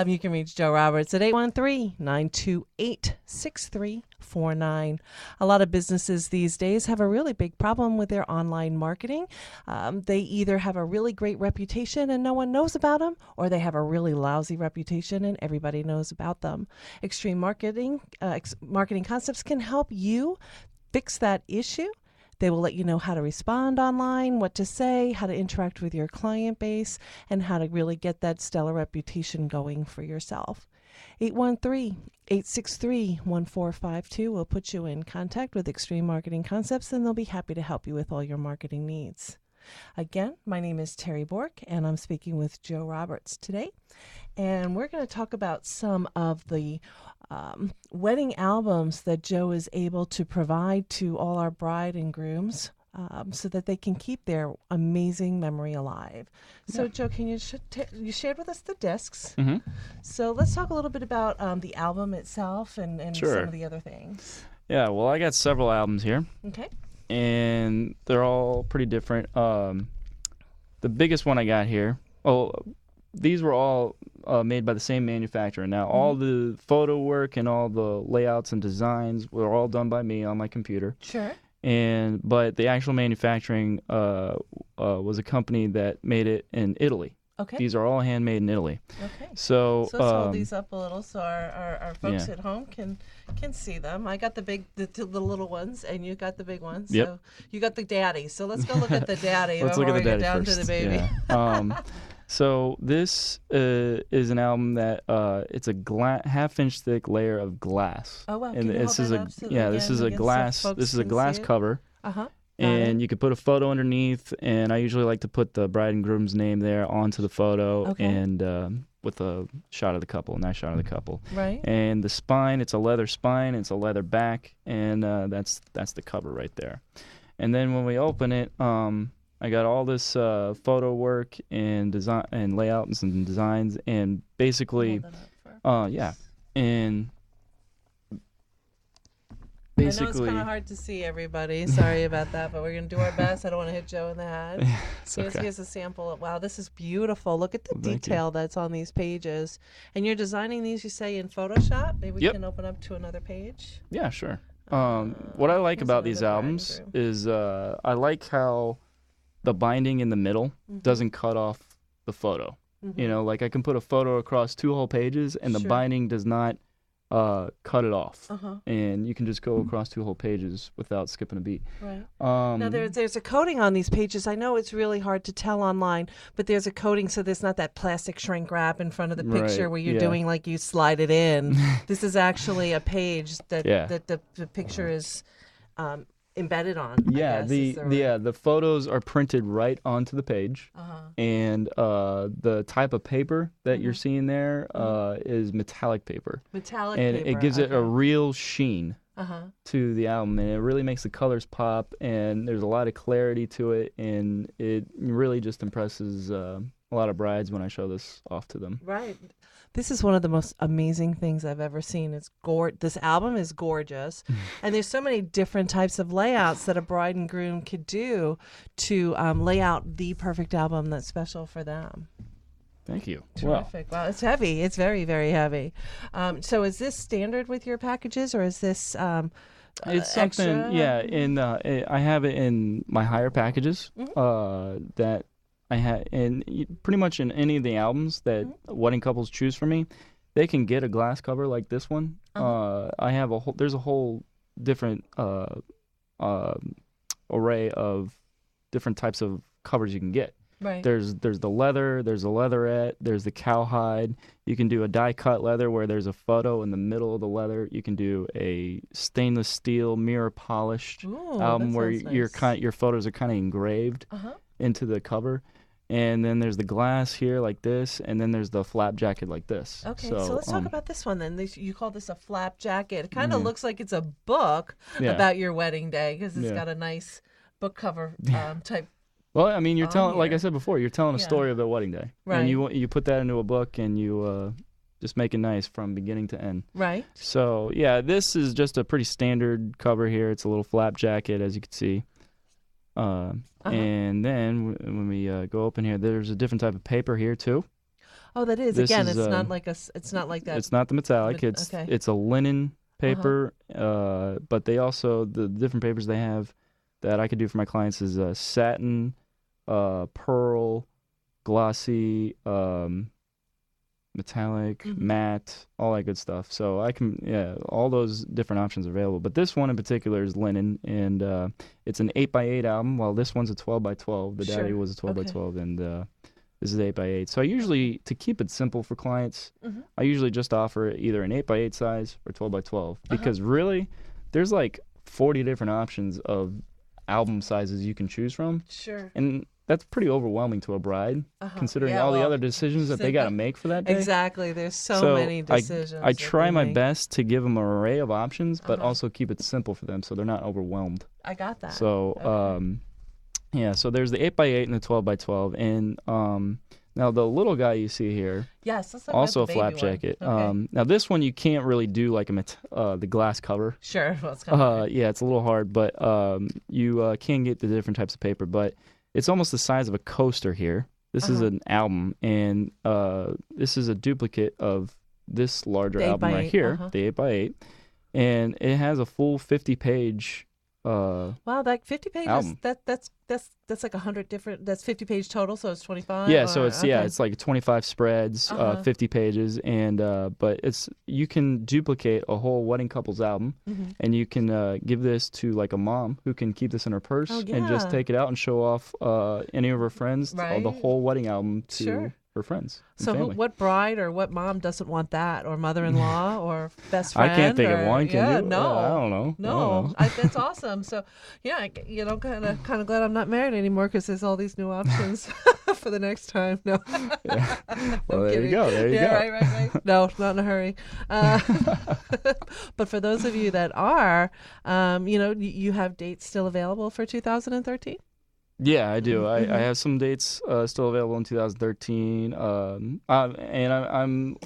Speaker 2: You can reach Joe Roberts at 813-928-6349. A lot of businesses these days have a really big problem with their online marketing. They either have a really great reputation and no one knows about them, or they have a really lousy reputation and everybody knows about them. Extreme Marketing Concepts can help you fix that issue. They will let you know how to respond online, what to say, how to interact with your client base, and how to really get that stellar reputation going for yourself. 813-863-1452 will put you in contact with Extreme Marketing Concepts, and they'll be happy to help you with all your marketing needs. Again, my name is Terry Bork, and I'm speaking with Joe Roberts today. And we're going to talk about some of the wedding albums that Joe is able to provide to all our bride and grooms so that they can keep their amazing memory alive. So, Joe, can you shared with us the discs. So let's talk a little bit about the album itself and
Speaker 3: Sure.
Speaker 2: some of the other things.
Speaker 3: Yeah, well, I got several albums here.
Speaker 2: Okay.
Speaker 3: And they're all pretty different. The biggest one I got here, these were all made by the same manufacturer. Now, all the photo work and all the layouts and designs were all done by me on my computer.
Speaker 2: Sure.
Speaker 3: But the actual manufacturing was a company that made it in Italy.
Speaker 2: Okay.
Speaker 3: These are all handmade in Italy.
Speaker 2: Okay.
Speaker 3: So
Speaker 2: let's hold these up a little so our folks at home can see them. I got the little ones, and you got the big ones.
Speaker 3: Yep.
Speaker 2: So you got the daddy. So let's go look at the daddy
Speaker 3: Let's
Speaker 2: before
Speaker 3: look at the
Speaker 2: we get
Speaker 3: daddy
Speaker 2: down
Speaker 3: first.
Speaker 2: to the baby.
Speaker 3: Yeah. So this is an album that it's a half-inch thick layer of glass.
Speaker 2: Oh wow!
Speaker 3: And
Speaker 2: Can you
Speaker 3: this
Speaker 2: hold
Speaker 3: is
Speaker 2: that
Speaker 3: a
Speaker 2: up so
Speaker 3: this is a
Speaker 2: again so
Speaker 3: glass
Speaker 2: folks
Speaker 3: this is a
Speaker 2: can
Speaker 3: glass
Speaker 2: see it?
Speaker 3: cover.
Speaker 2: Uh-huh.
Speaker 3: And you could put a photo underneath, and I usually like to put the bride and groom's name there onto the photo,
Speaker 2: Okay.
Speaker 3: and with a shot of the couple, a nice shot of the couple.
Speaker 2: Right.
Speaker 3: And the spine, it's a leather spine, it's a leather back, and that's the cover right there. And then when we open it, I got all this photo work and design and layout and some designs, and basically,
Speaker 2: Hold that up for
Speaker 3: yeah, and
Speaker 2: I know it's kind of hard to see everybody. Sorry about that, but we're going to do our best. I don't want to hit Joe in the head. Here's a sample. Wow, this is beautiful. Look at the detail that's on these pages. And you're designing these, you say, in Photoshop? Maybe we can open up to another page?
Speaker 3: Yeah, sure. What I like about these albums is I like how the binding in the middle doesn't cut off the photo. You know, like I can put a photo across two whole pages, and the binding does not cut it off,
Speaker 2: Uh-huh.
Speaker 3: and you can just go across 2 whole pages without skipping a beat.
Speaker 2: Right.
Speaker 3: Um,
Speaker 2: Now there's a coating on these pages. I know it's really hard to tell online, but there's a coating so there's not that plastic shrink wrap in front of the picture
Speaker 3: Right,
Speaker 2: where you're
Speaker 3: yeah.
Speaker 2: doing like you slide it in. This is actually a page that
Speaker 3: Yeah.
Speaker 2: that the picture is embedded on.
Speaker 3: Yeah,
Speaker 2: I guess, is
Speaker 3: the photos are printed right onto the page, and the type of paper that you're seeing there is metallic paper,
Speaker 2: metallic
Speaker 3: and
Speaker 2: paper.
Speaker 3: it gives it a
Speaker 2: okay.
Speaker 3: real sheen
Speaker 2: Uh-huh.
Speaker 3: to the album, and it really makes the colors pop, and there's a lot of clarity to it, and it really just impresses a lot of brides when I show this off to them.
Speaker 2: Right. This is one of the most amazing things I've ever seen. It's This album is gorgeous, and there's so many different types of layouts that a bride and groom could do to lay out the perfect album that's special for them.
Speaker 3: Thank you. Well,
Speaker 2: Terrific. Wow, it's heavy. It's very, very heavy. So is this standard with your packages, or is this
Speaker 3: it's something,
Speaker 2: extra?
Speaker 3: yeah. I have it in my higher packages that I had, and pretty much in any of the albums that wedding couples choose for me, they can get a glass cover like this one. I have there's a whole different array of different types of covers you can get.
Speaker 2: Right.
Speaker 3: There's the leather, there's a leatherette, there's the cowhide. You can do a die cut leather where there's a photo in the middle of the leather. You can do a stainless steel mirror polished
Speaker 2: Ooh,
Speaker 3: album
Speaker 2: that
Speaker 3: where
Speaker 2: sounds
Speaker 3: your photos are kind of engraved into the cover. And then there's the glass here like this, and then there's the flap jacket like this.
Speaker 2: Okay, so let's talk about this one then. You call this a flap jacket. It kind of looks like it's a book about your wedding day because it's got a nice book cover type.
Speaker 3: Well, I mean, you're telling, like
Speaker 2: here.
Speaker 3: I said before, you're telling a story of the wedding day,
Speaker 2: Right.
Speaker 3: and you put that into a book, and you just make it nice from beginning to end.
Speaker 2: Right.
Speaker 3: So yeah, this is just a pretty standard cover here. It's a little flap jacket, as you can see. And then when we go open here, there's a different type of paper here too.
Speaker 2: Oh, that is.
Speaker 3: This
Speaker 2: Again,
Speaker 3: is,
Speaker 2: it's not like it's not like that.
Speaker 3: It's not the metallic.
Speaker 2: Okay.
Speaker 3: It's a linen paper. But they also, the different papers they have that I could do for my clients is satin, pearl, glossy, metallic, matte, all that good stuff. So I can, all those different options are available. But this one in particular is linen, and it's an 8x8 album, while this one's a 12x12. The Daddy was a 12x12, and this is 8x8. So I usually, to keep it simple for clients, I usually just offer either an 8x8 size or 12x12, because really, there's like 40 different options of album sizes you can choose from.
Speaker 2: Sure.
Speaker 3: And that's pretty overwhelming to a bride, considering all the other decisions that they got to make for that day.
Speaker 2: Exactly. There's so many decisions.
Speaker 3: I try my best to give them an array of options, but also keep it simple for them so they're not overwhelmed.
Speaker 2: I got that.
Speaker 3: So, so there's the 8x8 and the 12x12. And now the little guy you see here,
Speaker 2: yes, let's talk
Speaker 3: also a
Speaker 2: about the
Speaker 3: flap
Speaker 2: baby one.
Speaker 3: jacket.
Speaker 2: Okay.
Speaker 3: Now this one you can't really do like the glass cover.
Speaker 2: Sure. Well, it's kind of
Speaker 3: Yeah, it's a little hard, but you can get the different types of paper. But it's almost the size of a coaster here. This is an album, and this is a duplicate of this larger
Speaker 2: The
Speaker 3: album
Speaker 2: 8x8,
Speaker 3: right here, the 8x8, and it has a full 50-page.
Speaker 2: Wow, that 50 pages.
Speaker 3: Album.
Speaker 2: That's like 100 different. That's 50 page total, so it's 25.
Speaker 3: Yeah, so it's
Speaker 2: okay.
Speaker 3: it's like 25 spreads, 50 pages, and but you can duplicate a whole wedding couple's album, and you can give this to like a mom who can keep this in her purse and just take it out and show off any of her friends,
Speaker 2: Right.
Speaker 3: the whole wedding album to
Speaker 2: Sure.
Speaker 3: her friends. And
Speaker 2: So
Speaker 3: family.
Speaker 2: what bride or what mom doesn't want that, or mother-in-law, or best friend?
Speaker 3: I can't think
Speaker 2: or,
Speaker 3: of one. Can you?
Speaker 2: No,
Speaker 3: I don't know.
Speaker 2: No, that's awesome. So, yeah, kind of glad I'm not married anymore because there's all these new options for the next time. No.
Speaker 3: Yeah. Well,
Speaker 2: No
Speaker 3: there
Speaker 2: kidding.
Speaker 3: you go. There you go.
Speaker 2: Right. No, not in a hurry. But for those of you that are, you have dates still available for 2013?
Speaker 3: Yeah, I do. I have some dates still available in 2013, and I'm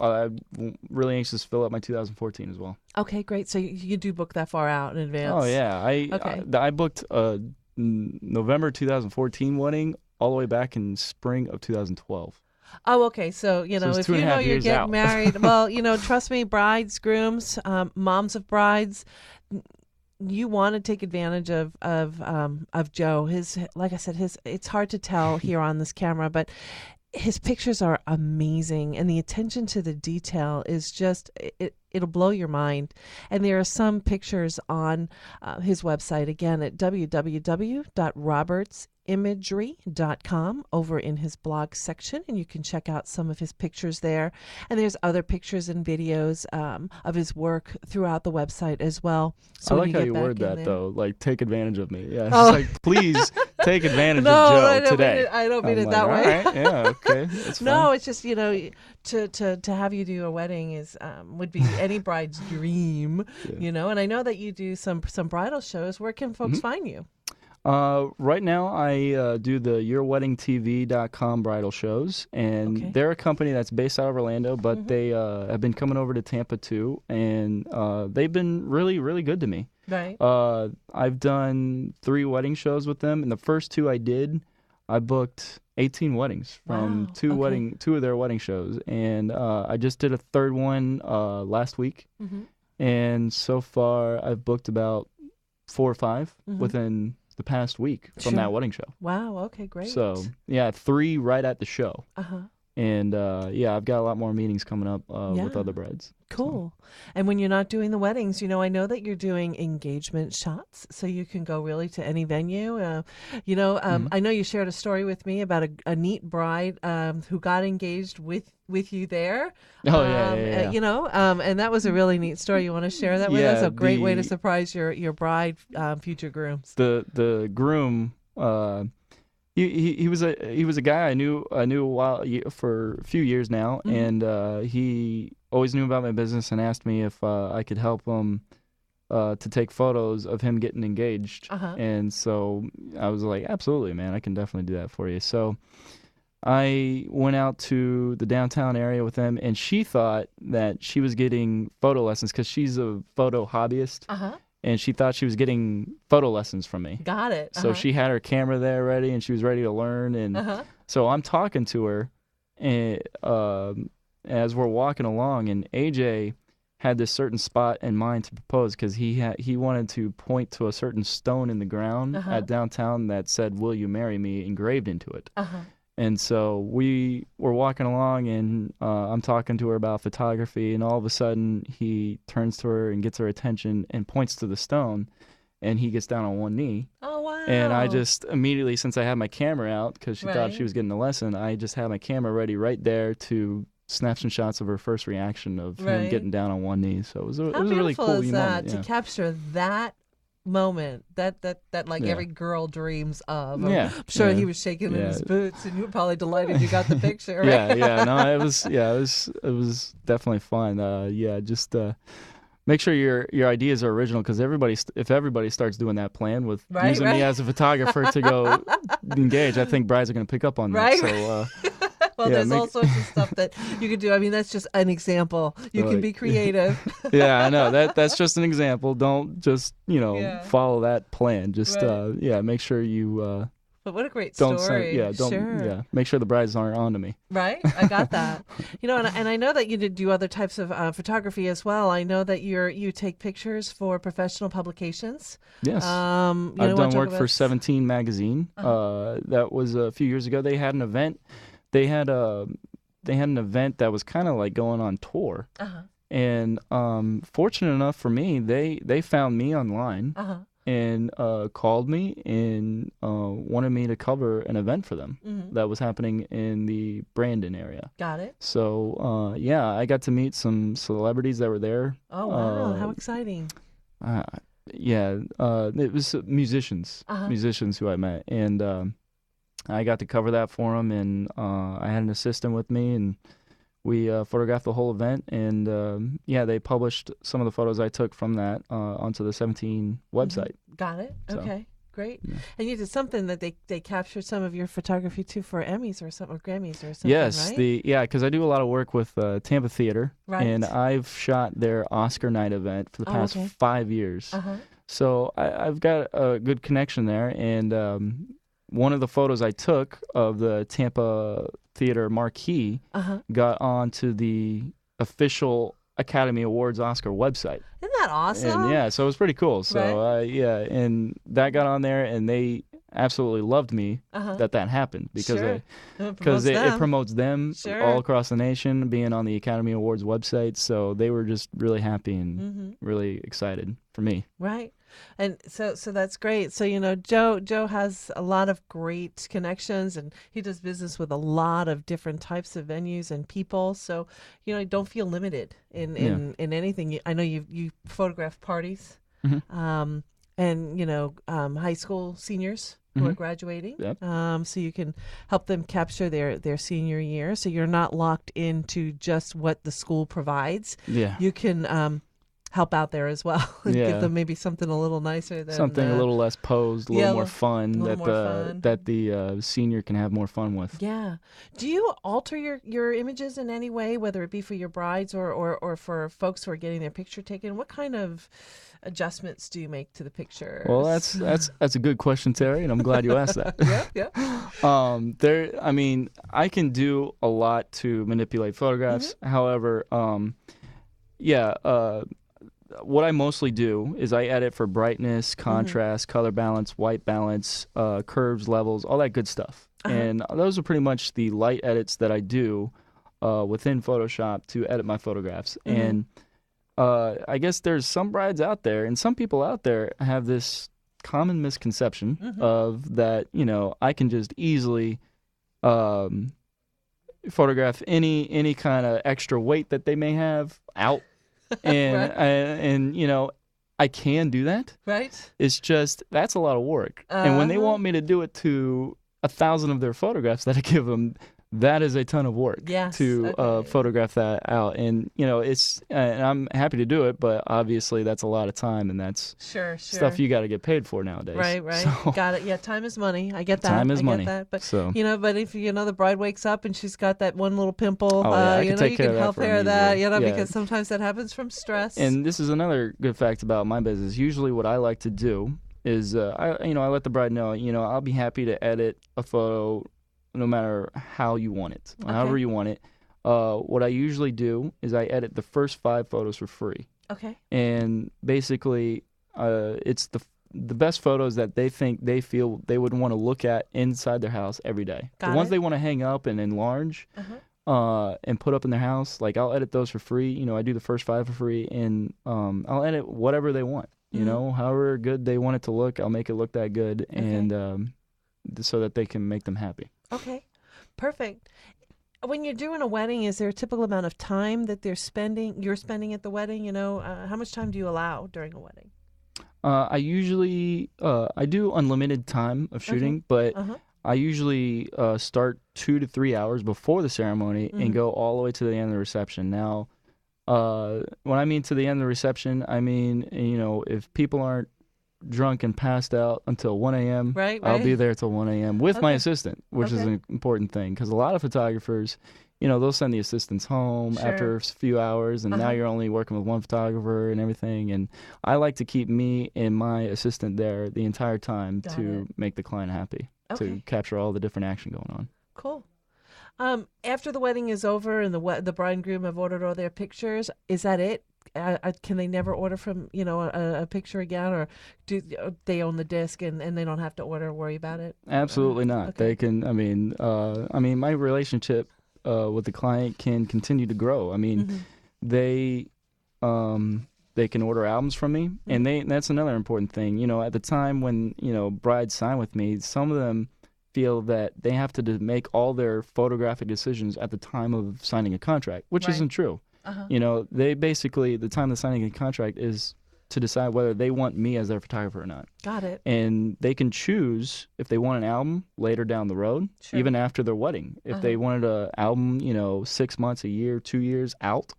Speaker 3: really anxious to fill up my 2014 as well.
Speaker 2: Okay, great. So you do book that far out in advance?
Speaker 3: Oh yeah, I booked a November 2014 wedding all the way back in spring of 2012.
Speaker 2: Oh, okay. So,
Speaker 3: it's
Speaker 2: if
Speaker 3: 2.5
Speaker 2: you know you're
Speaker 3: years
Speaker 2: getting
Speaker 3: out.
Speaker 2: married, well, trust me, brides, grooms, moms of brides, you want to take advantage of Joe. Like I said, it's hard to tell here on this camera, but his pictures are amazing, and the attention to the detail is just it'll blow your mind. And there are some pictures on his website, again at www.robertsimagery.com, over in his blog section, and you can check out some of his pictures there. And there's other pictures and videos of his work throughout the website as well. So
Speaker 3: I like how you word that,
Speaker 2: there,
Speaker 3: though. Like, take advantage of me. Yeah.
Speaker 2: Oh.
Speaker 3: It's like, please take advantage
Speaker 2: No,
Speaker 3: of Joe
Speaker 2: I don't
Speaker 3: today.
Speaker 2: mean it, I don't mean
Speaker 3: I'm
Speaker 2: it that
Speaker 3: like,
Speaker 2: way.
Speaker 3: All right, yeah, okay. That's
Speaker 2: No,
Speaker 3: fine.
Speaker 2: it's just, to have you do a wedding is would be any bride's dream, And I know that you do some bridal shows. Where can folks find you?
Speaker 3: Right now, I do the YourWeddingTV.com bridal shows, and they're a company that's based out of Orlando, but they have been coming over to Tampa too, and they've been really, really good to me.
Speaker 2: Right.
Speaker 3: I've done 3 wedding shows with them, and the first 2 I booked 18 weddings from two of their wedding shows, and I just did a 3rd one last week, and so far I've booked about 4 or 5 within the past week from that wedding show.
Speaker 2: Wow. Okay. Great.
Speaker 3: So 3 right at the show. And I've got a lot more meetings coming up with other brides.
Speaker 2: Cool. So. And when you're not doing the weddings, I know that you're doing engagement shots, so you can go really to any venue. I know you shared a story with me about a neat bride who got engaged with you there.
Speaker 3: Oh, yeah.
Speaker 2: And that was a really neat story. You want to share that with us? A great way to surprise your bride, future grooms.
Speaker 3: The groom. He was a guy I knew for a few years now, and he always knew about my business and asked me if I could help him to take photos of him getting engaged. And so I was like, absolutely, man, I can definitely do that for you. So I went out to the downtown area with him, and she thought that she was getting photo lessons because she's a photo hobbyist. And she thought she was getting photo lessons from me.
Speaker 2: Got it.
Speaker 3: So she had her camera there ready, and she was ready to learn. And so I'm talking to her, and as we're walking along, and AJ had this certain spot in mind to propose because he wanted to point to a certain stone in the ground at downtown that said, "Will you marry me?" engraved into it. And so we were walking along, and I'm talking to her about photography, and all of a sudden he turns to her and gets her attention and points to the stone, and he gets down on one knee.
Speaker 2: Oh, wow.
Speaker 3: And I just immediately, since I had my camera out because she thought she was getting a lesson, I just had my camera ready right there to snap some shots of her first reaction of him getting down on one knee. So it was a really cool
Speaker 2: How beautiful is that
Speaker 3: moment,
Speaker 2: to capture that moment that every girl dreams of. I'm sure he was shaking in his boots, and you were probably delighted you got the picture. Right?
Speaker 3: No, it was definitely fun. Just make sure your ideas are original, because if everybody starts doing that plan with using me as a photographer to go engage, I think brides are going to pick up on that. So.
Speaker 2: Well, there's all sorts of stuff that you can do. I mean, that's just an example. You can be creative.
Speaker 3: I know. That's just an example. Don't just, follow that plan. Just, make sure you...
Speaker 2: But what a great story.
Speaker 3: Make sure the brides aren't on to me.
Speaker 2: Right? I got that. And I know that you do other types of photography as well. I know that you take pictures for professional publications.
Speaker 3: Yes. I've done work for 17 magazine. That was a few years ago. They had an event. They had an event that was kind of like going on tour, and fortunate enough for me, they found me online and called me and wanted me to cover an event for them that was happening in the Brandon area.
Speaker 2: Got it.
Speaker 3: So I got to meet some celebrities that were there.
Speaker 2: Oh wow! How exciting!
Speaker 3: It was musicians who I met, and I got to cover that for them, and I had an assistant with me, and we photographed the whole event, and they published some of the photos I took from that onto the 17 website.
Speaker 2: Got it.
Speaker 3: So,
Speaker 2: okay, great.
Speaker 3: Yeah.
Speaker 2: And you did something that they captured some of your photography too for Emmys or something, or Grammys or something.
Speaker 3: Yes,
Speaker 2: right?
Speaker 3: because I do a lot of work with Tampa Theater, and I've shot their Oscar night event for the past 5 years. So I've got a good connection there, and one of the photos I took of the Tampa Theater marquee got onto the official Academy Awards Oscar website.
Speaker 2: Isn't that awesome?
Speaker 3: And so it was pretty cool. So and that got on there, and they absolutely loved me that happened because
Speaker 2: Sure.
Speaker 3: it promotes them
Speaker 2: Sure.
Speaker 3: all across the nation, being on the Academy Awards website. So they were just really happy and really excited for me.
Speaker 2: Right. And so that's great. So, Joe has a lot of great connections, and he does business with a lot of different types of venues and people. So, don't feel limited in anything. I know you photograph parties, and high school seniors who are graduating.
Speaker 3: Yep.
Speaker 2: So you can help them capture their senior year. So you're not locked into just what the school provides.
Speaker 3: Yeah.
Speaker 2: You can help out there as well and give them maybe something a little nicer than
Speaker 3: something a little less posed, a little more fun, that the senior can have more fun with.
Speaker 2: Yeah. Do you alter your images in any way, whether it be for your brides or for folks who are getting their picture taken? What kind of adjustments do you make to the picture?
Speaker 3: Well, that's a good question, Terry, and I'm glad you asked that.
Speaker 2: Yeah.
Speaker 3: I can do a lot to manipulate photographs. However, what I mostly do is I edit for brightness, contrast, color balance, white balance, curves, levels, all that good stuff. And those are pretty much the light edits that I do within Photoshop to edit my photographs. And I guess there's some brides out there and some people out there have this common misconception of that, I can just easily photograph any kind of extra weight that they may have out. And and I can do that.
Speaker 2: Right.
Speaker 3: It's just that's a lot of work. And when they want me to do it to 1,000 of their photographs that I give them, that is a ton of work to photograph that out. And and I'm happy to do it, but obviously that's a lot of time, and that's stuff you got to get paid for nowadays.
Speaker 2: Right.
Speaker 3: So,
Speaker 2: got it. Yeah, time is money. I get that.
Speaker 3: Time is money.
Speaker 2: Get that. But
Speaker 3: so,
Speaker 2: but if the bride wakes up and she's got that one little pimple,
Speaker 3: I
Speaker 2: you
Speaker 3: can
Speaker 2: can help her that,
Speaker 3: yeah.
Speaker 2: because sometimes that happens from stress.
Speaker 3: And this is another good fact about my business. Usually, what I like to do is I let the bride know, I'll be happy to edit a photo no matter how you want it, however you want it. What I usually do is I edit the first 5 photos for free.
Speaker 2: Okay.
Speaker 3: And basically, it's the best photos that they feel they would want to look at inside their house every day. The ones they want to hang up and enlarge and put up in their house, like I'll edit those for free. I do the first 5 for free, and I'll edit whatever they want. However good they want it to look, I'll make it look that good, and so that they can make them happy.
Speaker 2: Okay, perfect. When you're doing a wedding, is there a typical amount of time that you're spending at the wedding? How much time do you allow during a wedding?
Speaker 3: I usually I do unlimited time of shooting, but I usually start 2 to 3 hours before the ceremony and go all the way to the end of the reception. Now, when I mean to the end of the reception, I mean, if people aren't drunk and passed out until 1 a.m. I'll be there till 1 a.m. with my assistant, which is an important thing, because a lot of photographers, they'll send the assistants home after a few hours, and now you're only working with one photographer and everything. And I like to keep me and my assistant there the entire time to make the client happy, to capture all the different action going on.
Speaker 2: Cool. After the wedding is over and the bride and groom have ordered all their pictures, is that it? Can they never order from a picture again, or do they own the disc and they don't have to order or worry about it?
Speaker 3: Absolutely not. Okay. They can. My relationship with the client can continue to grow. They can order albums from me, and that's another important thing. At the time when brides sign with me, some of them feel that they have to make all their photographic decisions at the time of signing a contract, which isn't true. They basically, the time of signing a contract is to decide whether they want me as their photographer or not.
Speaker 2: Got it.
Speaker 3: And they can choose if they want an album later down the road, even after their wedding. If they wanted an album, 6 months, a year, 2 years out,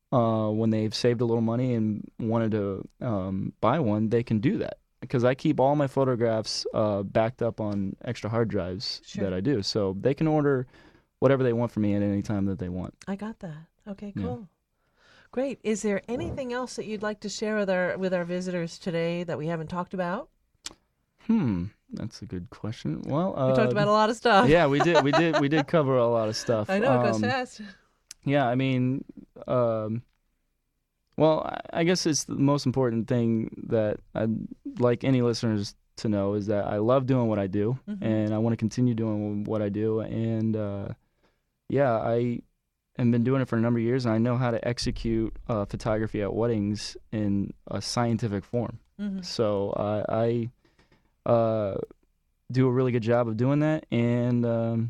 Speaker 3: when they've saved a little money and wanted to buy one, they can do that. Because I keep all my photographs backed up on extra hard drives that I do. So they can order whatever they want from me at any time that they want.
Speaker 2: I got that. Okay, cool. Yeah. Great. Is there anything else that you'd like to share with our visitors today that we haven't talked about?
Speaker 3: That's a good question. Well,
Speaker 2: we talked about a lot of stuff.
Speaker 3: Yeah, we did cover a lot of stuff.
Speaker 2: I know, it goes fast.
Speaker 3: Yeah, well, I guess it's the most important thing that I'd like any listeners to know is that I love doing what I do,
Speaker 2: Mm-hmm.
Speaker 3: and I want to continue doing what I do. And I have been doing it for a number of years, and I know how to execute photography at weddings in a scientific form.
Speaker 2: Mm-hmm.
Speaker 3: So I do a really good job of doing that, and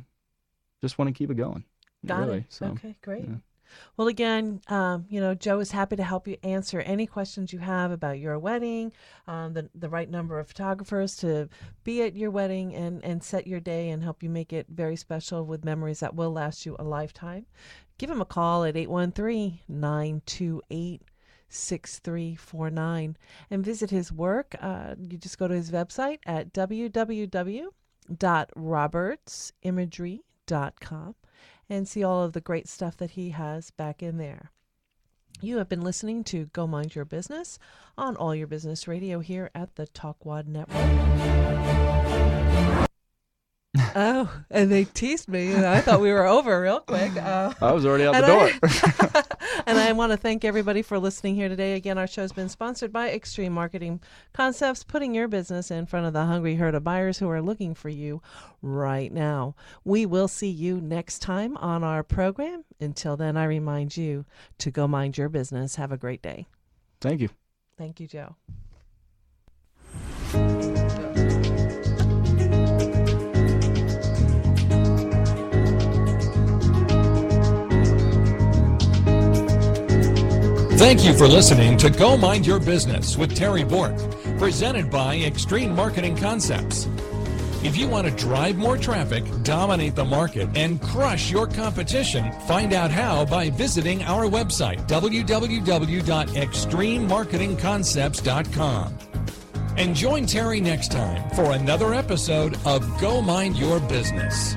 Speaker 3: just want to keep it going.
Speaker 2: Got
Speaker 3: really.
Speaker 2: it.
Speaker 3: So,
Speaker 2: Okay, great.
Speaker 3: yeah.
Speaker 2: Well, again, Joe is happy to help you answer any questions you have about your wedding, the right number of photographers to be at your wedding and set your day and help you make it very special with memories that will last you a lifetime. Give him a call at 813-928-6349 and visit his work. You just go to his website at www.robertsimagery.com. and see all of the great stuff that he has back in there. You have been listening to Go Mind Your Business on All Your Business Radio here at the Talkwad Network. Oh, and they teased me, and I thought we were over real quick.
Speaker 3: I was already out the door.
Speaker 2: And I want to thank everybody for listening here today. Again, our show's been sponsored by Extreme Marketing Concepts, putting your business in front of the hungry herd of buyers who are looking for you right now. We will see you next time on our program. Until then, I remind you to go mind your business. Have a great day.
Speaker 3: Thank you.
Speaker 2: Thank you, Joe.
Speaker 1: Thank you for listening to Go Mind Your Business with Terry Bork, presented by Extreme Marketing Concepts. If you want to drive more traffic, dominate the market, and crush your competition, find out how by visiting our website, www.extrememarketingconcepts.com. And join Terry next time for another episode of Go Mind Your Business.